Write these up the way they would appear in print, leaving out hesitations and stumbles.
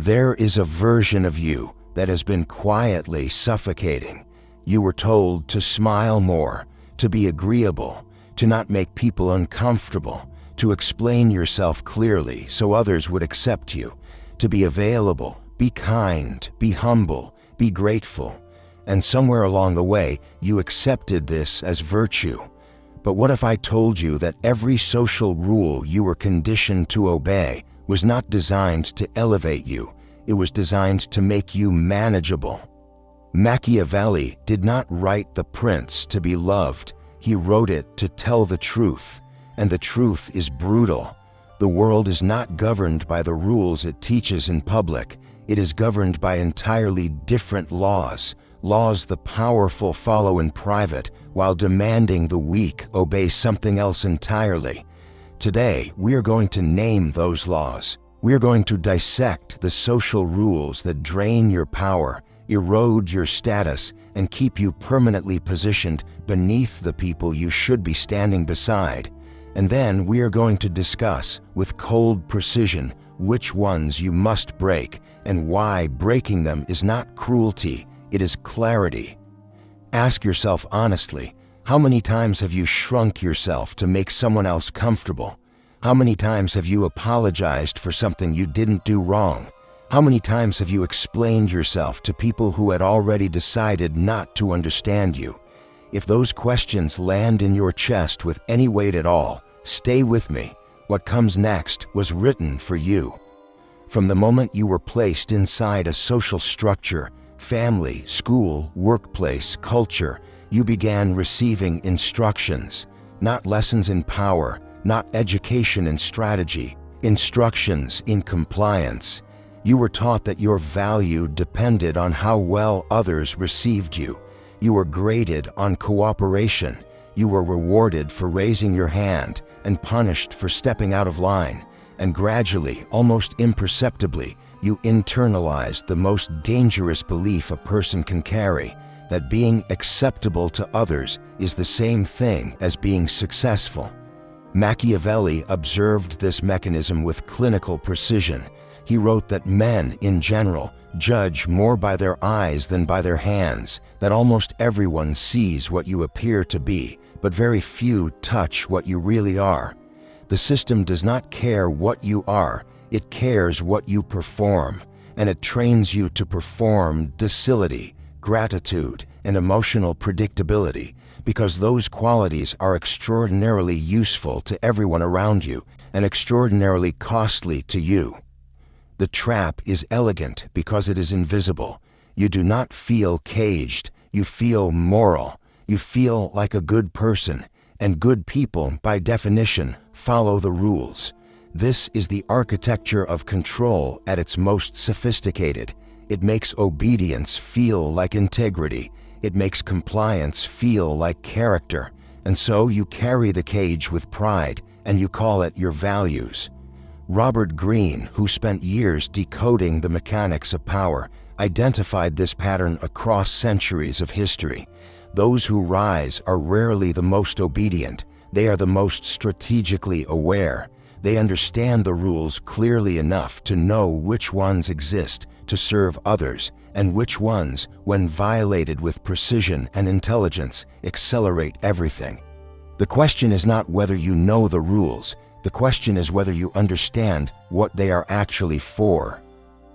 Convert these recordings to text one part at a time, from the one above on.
There is a version of you that has been quietly suffocating. You were told to smile more, to be agreeable, to not make people uncomfortable, to explain yourself clearly so others would accept you, to be available, be kind, be humble, be grateful. And somewhere along the way, you accepted this as virtue. But what if I told you that every social rule you were conditioned to obey was not designed to elevate you, it was designed to make you manageable? Machiavelli did not write The Prince to be loved, he wrote it to tell the truth, and the truth is brutal. The world is not governed by the rules it teaches in public, it is governed by entirely different laws, laws the powerful follow in private, while demanding the weak obey something else entirely. Today, we are going to name those laws. We are going to dissect the social rules that drain your power, erode your status, and keep you permanently positioned beneath the people you should be standing beside. And then we are going to discuss, with cold precision, which ones you must break, and why breaking them is not cruelty, it is clarity. Ask yourself honestly, how many times have you shrunk yourself to make someone else comfortable? How many times have you apologized for something you didn't do wrong? How many times have you explained yourself to people who had already decided not to understand you? If those questions land in your chest with any weight at all, stay with me. What comes next was written for you. From the moment you were placed inside a social structure, family, school, workplace, culture, you began receiving instructions, not lessons in power, not education in strategy, instructions in compliance. You were taught that your value depended on how well others received you. You were graded on cooperation. You were rewarded for raising your hand and punished for stepping out of line. And gradually, almost imperceptibly, you internalized the most dangerous belief a person can carry, that being acceptable to others is the same thing as being successful. Machiavelli observed this mechanism with clinical precision. He wrote that men, in general, judge more by their eyes than by their hands, that almost everyone sees what you appear to be, but very few touch what you really are. The system does not care what you are, it cares what you perform, and it trains you to perform docility, gratitude, and emotional predictability, because those qualities are extraordinarily useful to everyone around you and extraordinarily costly to you. The trap is elegant because it is invisible. You do not feel caged, you feel moral, you feel like a good person, and good people, by definition, follow the rules. This is the architecture of control at its most sophisticated. It makes obedience feel like integrity. It makes compliance feel like character. And so you carry the cage with pride, and you call it your values. Robert Greene, who spent years decoding the mechanics of power, identified this pattern across centuries of history. Those who rise are rarely the most obedient. They are the most strategically aware. They understand the rules clearly enough to know which ones exist to serve others, and which ones, when violated with precision and intelligence, accelerate everything. The question is not whether you know the rules. The question is whether you understand what they are actually for.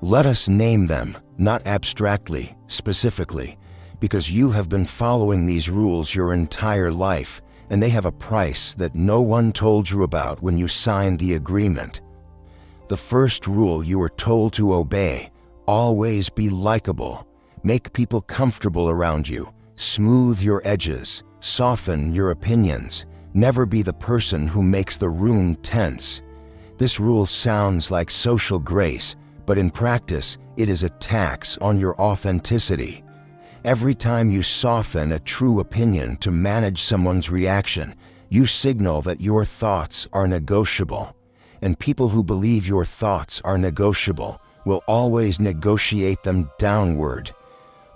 Let us name them, not abstractly, specifically, because you have been following these rules your entire life, and they have a price that no one told you about when you signed the agreement. The first rule you were told to obey: always be likable. Make people comfortable around you. Smooth your edges. Soften your opinions. Never be the person who makes the room tense. This rule sounds like social grace, but in practice, it is a tax on your authenticity. Every time you soften a true opinion to manage someone's reaction, you signal that your thoughts are negotiable. And people who believe your thoughts are negotiable will always negotiate them downward.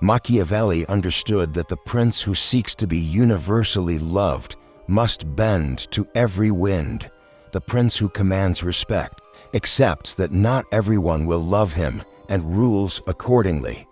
Machiavelli understood that the prince who seeks to be universally loved must bend to every wind. The prince who commands respect accepts that not everyone will love him, and rules accordingly.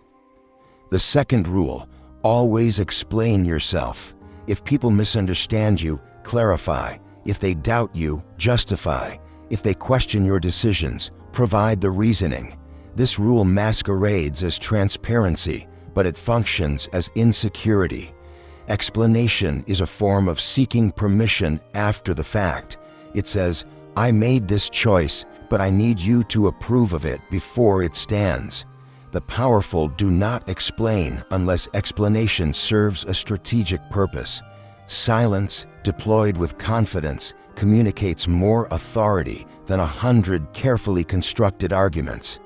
The second rule, always explain yourself. If people misunderstand you, clarify. If they doubt you, justify. If they question your decisions, provide the reasoning. This rule masquerades as transparency, but it functions as insecurity. Explanation is a form of seeking permission after the fact. It says, I made this choice, but I need you to approve of it before it stands. The powerful do not explain unless explanation serves a strategic purpose. Silence, deployed with confidence, communicates more authority than 100 carefully constructed arguments.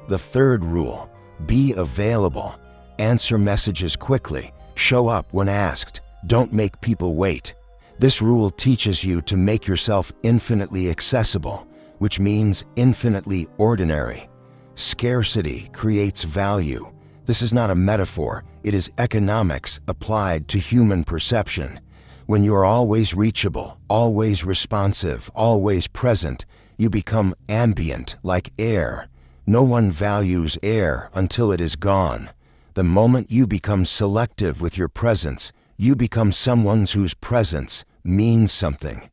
The third rule, be available. Answer messages quickly. Show up when asked. Don't make people wait. This rule teaches you to make yourself infinitely accessible, which means infinitely ordinary. Scarcity creates value. This is not a metaphor, it is economics applied to human perception. When you are always reachable, always responsive, always present, you become ambient like air. No one values air until it is gone. The moment you become selective with your presence, you become someone whose presence means something.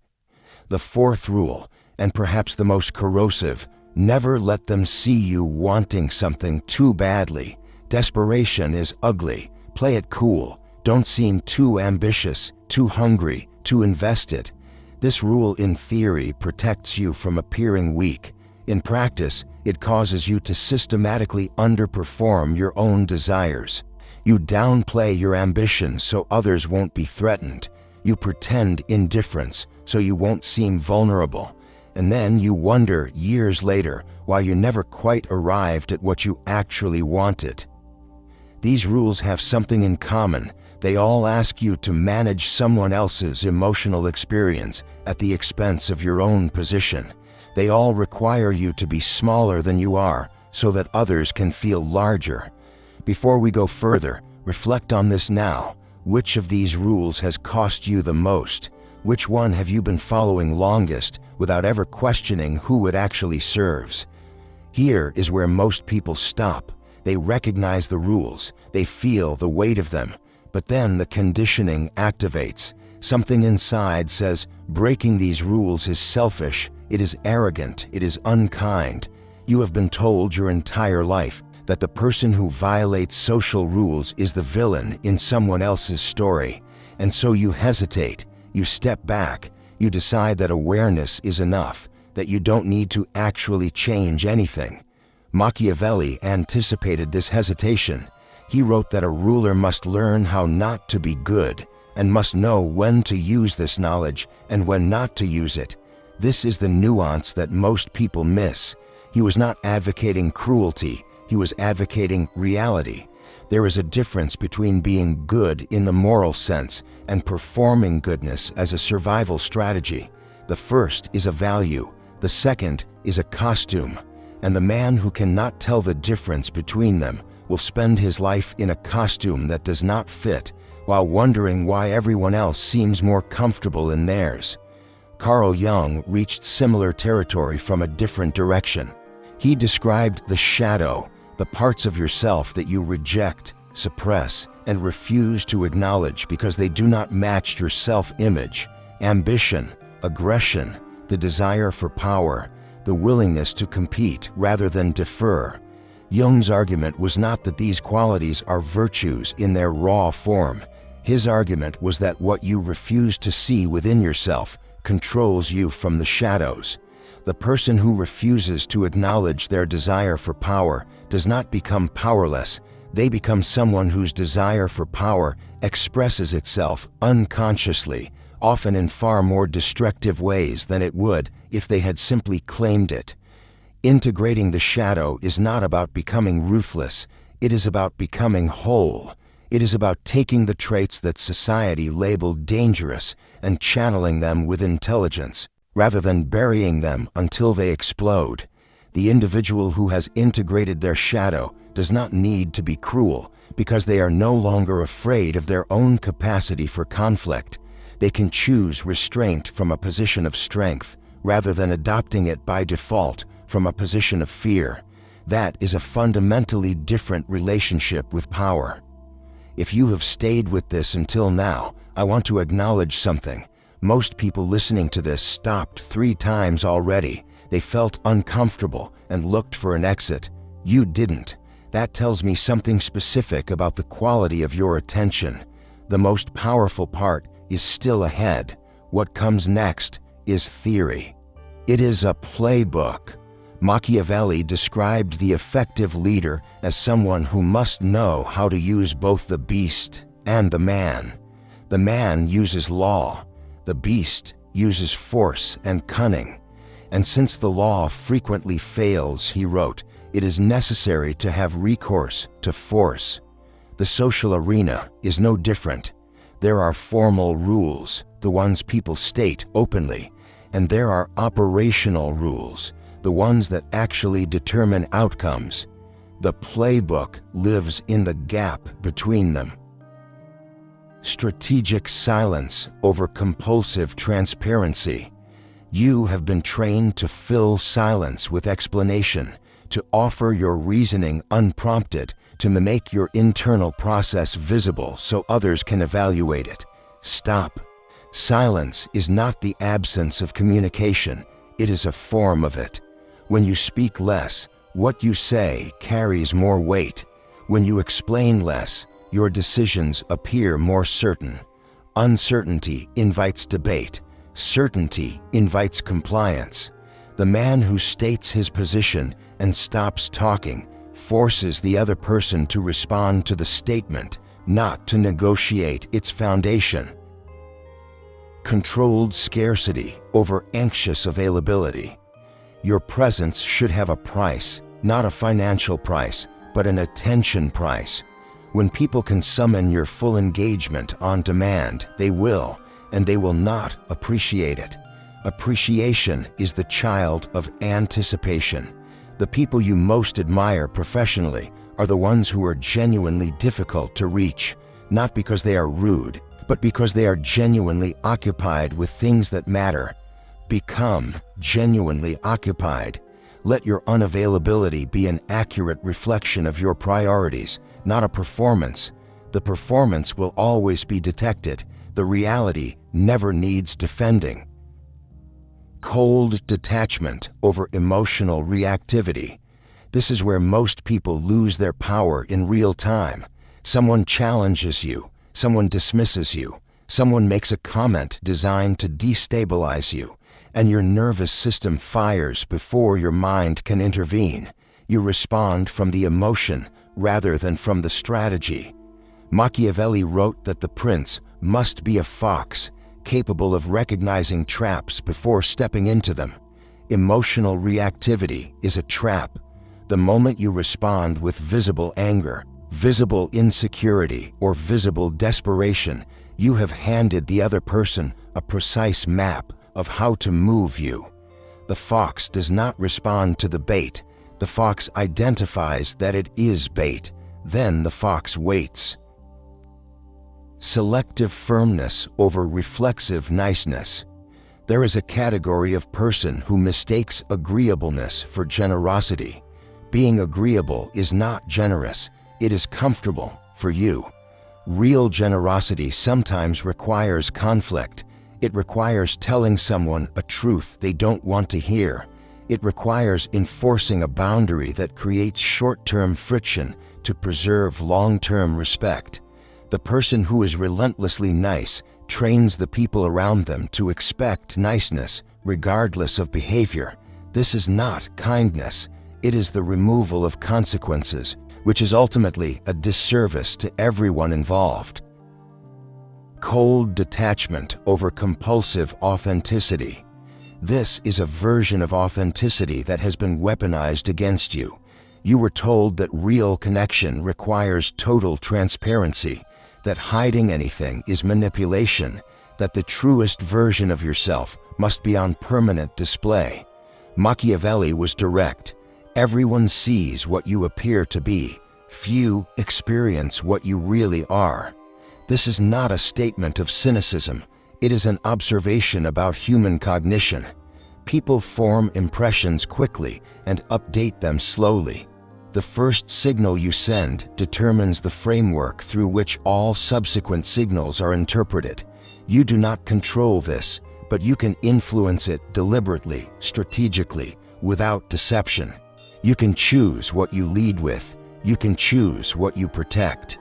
The fourth rule, and perhaps the most corrosive, never let them see you wanting something too badly. Desperation is ugly. Play it cool. Don't seem too ambitious, too hungry, too invested. This rule in theory protects you from appearing weak. In practice, it causes you to systematically underperform your own desires. You downplay your ambitions so others won't be threatened. You pretend indifference so you won't seem vulnerable. And then you wonder years later why you never quite arrived at what you actually wanted. These rules have something in common. They all ask you to manage someone else's emotional experience at the expense of your own position. They all require you to be smaller than you are so that others can feel larger. Before we go further, reflect on this now. Which of these rules has cost you the most? Which one have you been following longest without ever questioning who it actually serves? Here is where most people stop. They recognize the rules, they feel the weight of them, but then the conditioning activates. Something inside says, breaking these rules is selfish, it is arrogant, it is unkind. You have been told your entire life that the person who violates social rules is the villain in someone else's story, and so you hesitate. You step back, you decide that awareness is enough, that you don't need to actually change anything. Machiavelli anticipated this hesitation. He wrote that a ruler must learn how not to be good, and must know when to use this knowledge and when not to use it. This is the nuance that most people miss. He was not advocating cruelty, he was advocating reality. There is a difference between being good in the moral sense and performing goodness as a survival strategy. The first is a value, the second is a costume, and the man who cannot tell the difference between them will spend his life in a costume that does not fit, while wondering why everyone else seems more comfortable in theirs. Carl Jung reached similar territory from a different direction. He described the shadow, the parts of yourself that you reject, suppress, and refuse to acknowledge because they do not match your self-image. Ambition, aggression, the desire for power, the willingness to compete rather than defer. Jung's argument was not that these qualities are virtues in their raw form. His argument was that what you refuse to see within yourself controls you from the shadows. The person who refuses to acknowledge their desire for power does not become powerless. They become someone whose desire for power expresses itself unconsciously, often in far more destructive ways than it would if they had simply claimed it. Integrating the shadow is not about becoming ruthless, it is about becoming whole. It is about taking the traits that society labeled dangerous and channeling them with intelligence, rather than burying them until they explode. The individual who has integrated their shadow does not need to be cruel because they are no longer afraid of their own capacity for conflict. They can choose restraint from a position of strength rather than adopting it by default from a position of fear. That is a fundamentally different relationship with power. If you have stayed with this until now, I want to acknowledge something. Most people listening to this stopped 3 times already. They felt uncomfortable and looked for an exit. You didn't. That tells me something specific about the quality of your attention. The most powerful part is still ahead. What comes next is theory. It is a playbook. Machiavelli described the effective leader as someone who must know how to use both the beast and the man. The man uses law. The beast uses force and cunning. And since the law frequently fails, he wrote, it is necessary to have recourse to force. The social arena is no different. There are formal rules, the ones people state openly, and there are operational rules, the ones that actually determine outcomes. The playbook lives in the gap between them. Strategic silence over compulsive transparency. You have been trained to fill silence with explanation, to offer your reasoning unprompted, to make your internal process visible so others can evaluate it. Stop. Silence is not the absence of communication, it is a form of it. When you speak less, what you say carries more weight. When you explain less, your decisions appear more certain. Uncertainty invites debate. Certainty invites compliance. The man who states his position and stops talking forces the other person to respond to the statement, not to negotiate its foundation. Controlled scarcity over anxious availability. Your presence should have a price, not a financial price, but an attention price. When people can summon your full engagement on demand, they will, and they will not appreciate it. Appreciation is the child of anticipation. The people you most admire professionally are the ones who are genuinely difficult to reach, not because they are rude, but because they are genuinely occupied with things that matter. Become genuinely occupied. Let your unavailability be an accurate reflection of your priorities, not a performance. The performance will always be detected. The reality never needs defending. Cold detachment over emotional reactivity. This is where most people lose their power in real time. Someone challenges you, someone dismisses you, someone makes a comment designed to destabilize you, and your nervous system fires before your mind can intervene. You respond from the emotion rather than from the strategy. Machiavelli wrote that the prince must be a fox, capable of recognizing traps before stepping into them. Emotional reactivity is a trap. The moment you respond with visible anger, visible insecurity, or visible desperation, you have handed the other person a precise map of how to move you. The fox does not respond to the bait. The fox identifies that it is bait. Then the fox waits. Selective firmness over reflexive niceness. There is a category of person who mistakes agreeableness for generosity. Being agreeable is not generous. It is comfortable for you. Real generosity sometimes requires conflict. It requires telling someone a truth they don't want to hear. It requires enforcing a boundary that creates short-term friction to preserve long-term respect. The person who is relentlessly nice trains the people around them to expect niceness, regardless of behavior. This is not kindness. It is the removal of consequences, which is ultimately a disservice to everyone involved. Cold detachment over compulsive authenticity. This is a version of authenticity that has been weaponized against you. You were told that real connection requires total transparency, that hiding anything is manipulation, that the truest version of yourself must be on permanent display. Machiavelli was direct. Everyone sees what you appear to be. Few experience what you really are. This is not a statement of cynicism. It is an observation about human cognition. People form impressions quickly and update them slowly. The first signal you send determines the framework through which all subsequent signals are interpreted. You do not control this, but you can influence it deliberately, strategically, without deception. You can choose what you lead with. You can choose what you protect.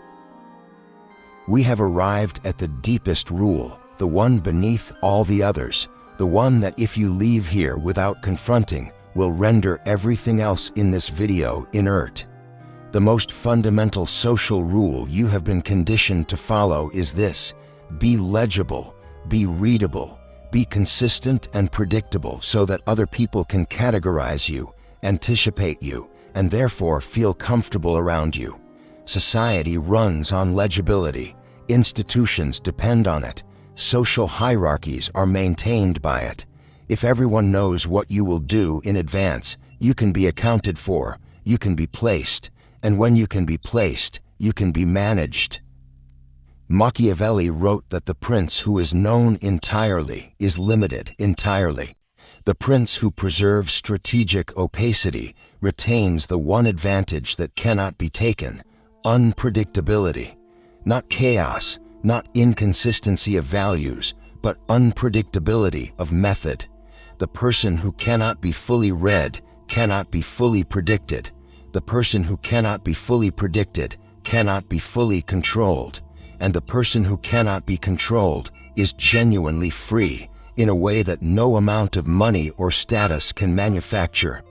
We have arrived at the deepest rule, the one beneath all the others, the one that if you leave here without confronting, will render everything else in this video inert. The most fundamental social rule you have been conditioned to follow is this: be legible, be readable, be consistent and predictable so that other people can categorize you, anticipate you, and therefore feel comfortable around you. Society runs on legibility. Institutions depend on it. Social hierarchies are maintained by it. If everyone knows what you will do in advance, you can be accounted for, you can be placed, and when you can be placed, you can be managed. Machiavelli wrote that the prince who is known entirely is limited entirely. The prince who preserves strategic opacity retains the one advantage that cannot be taken: unpredictability. Not chaos, not inconsistency of values, but unpredictability of method. The person who cannot be fully read cannot be fully predicted. The person who cannot be fully predicted cannot be fully controlled. And the person who cannot be controlled is genuinely free in a way that no amount of money or status can manufacture.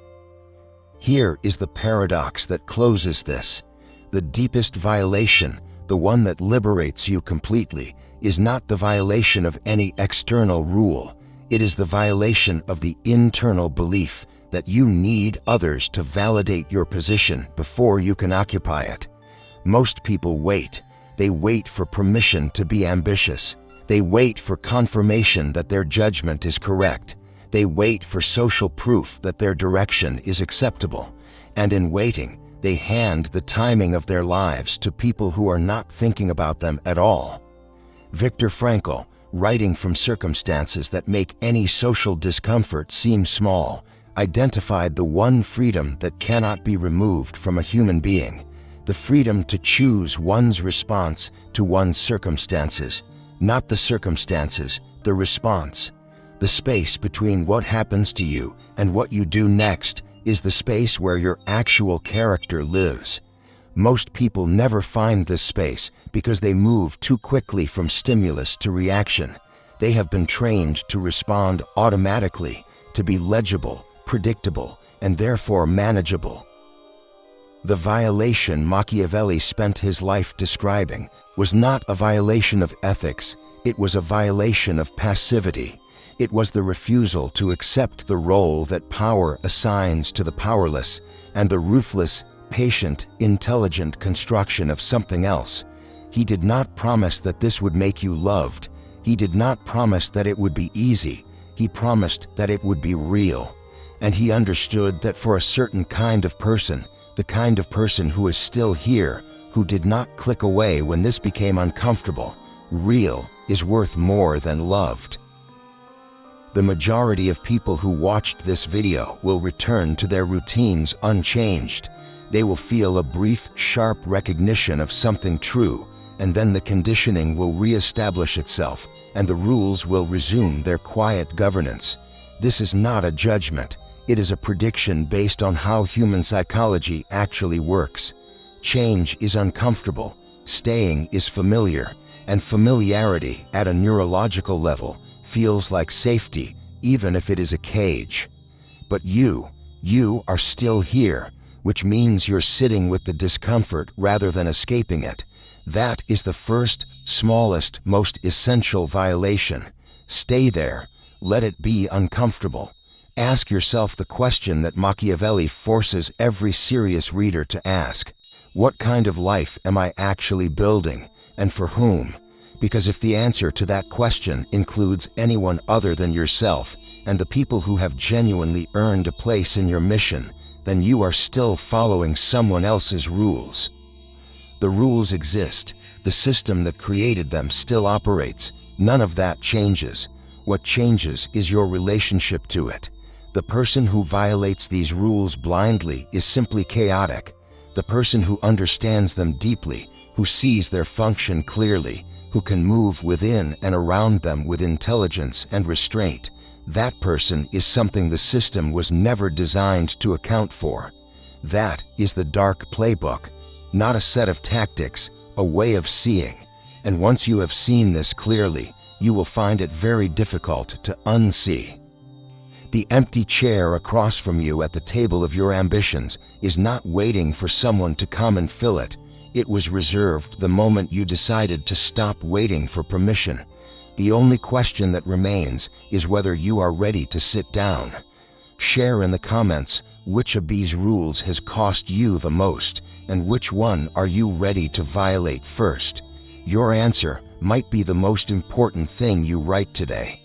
Here is the paradox that closes this. The deepest violation, the one that liberates you completely, is not the violation of any external rule. It is the violation of the internal belief that you need others to validate your position before you can occupy it. Most people wait. They wait for permission to be ambitious. They wait for confirmation that their judgment is correct. They wait for social proof that their direction is acceptable. And in waiting, they hand the timing of their lives to people who are not thinking about them at all. Viktor Frankl, writing from circumstances that make any social discomfort seem small, identified the one freedom that cannot be removed from a human being: the freedom to choose one's response to one's circumstances, not the circumstances, the response. The space between what happens to you and what you do next is the space where your actual character lives. Most people never find this space because they move too quickly from stimulus to reaction. They have been trained to respond automatically, to be legible, predictable, and therefore manageable. The violation Machiavelli spent his life describing was not a violation of ethics, it was a violation of passivity. It was the refusal to accept the role that power assigns to the powerless and the ruthless, patient, intelligent construction of something else. He did not promise that this would make you loved. He did not promise that it would be easy. He promised that it would be real. And he understood that for a certain kind of person, the kind of person who is still here, who did not click away when this became uncomfortable, real is worth more than loved. The majority of people who watched this video will return to their routines unchanged. They will feel a brief, sharp recognition of something true, and then the conditioning will re-establish itself, and the rules will resume their quiet governance. This is not a judgment. It is a prediction based on how human psychology actually works. Change is uncomfortable. Staying is familiar, and familiarity at a neurological level feels like safety, even if it is a cage. But you are still here, which means you're sitting with the discomfort rather than escaping it. That is the first, smallest, most essential violation. Stay there. Let it be uncomfortable. Ask yourself the question that Machiavelli forces every serious reader to ask. What kind of life am I actually building, and for whom? Because if the answer to that question includes anyone other than yourself and the people who have genuinely earned a place in your mission, then you are still following someone else's rules. The rules exist. The system that created them still operates. None of that changes. What changes is your relationship to it. The person who violates these rules blindly is simply chaotic. The person who understands them deeply, who sees their function clearly, who can move within and around them with intelligence and restraint. That person is something the system was never designed to account for. That is the dark playbook, not a set of tactics, a way of seeing. And once you have seen this clearly, you will find it very difficult to unsee. The empty chair across from you at the table of your ambitions is not waiting for someone to come and fill it. It was reserved the moment you decided to stop waiting for permission. The only question that remains is whether you are ready to sit down. Share in the comments which of these rules has cost you the most, and which one are you ready to violate first. Your answer might be the most important thing you write today.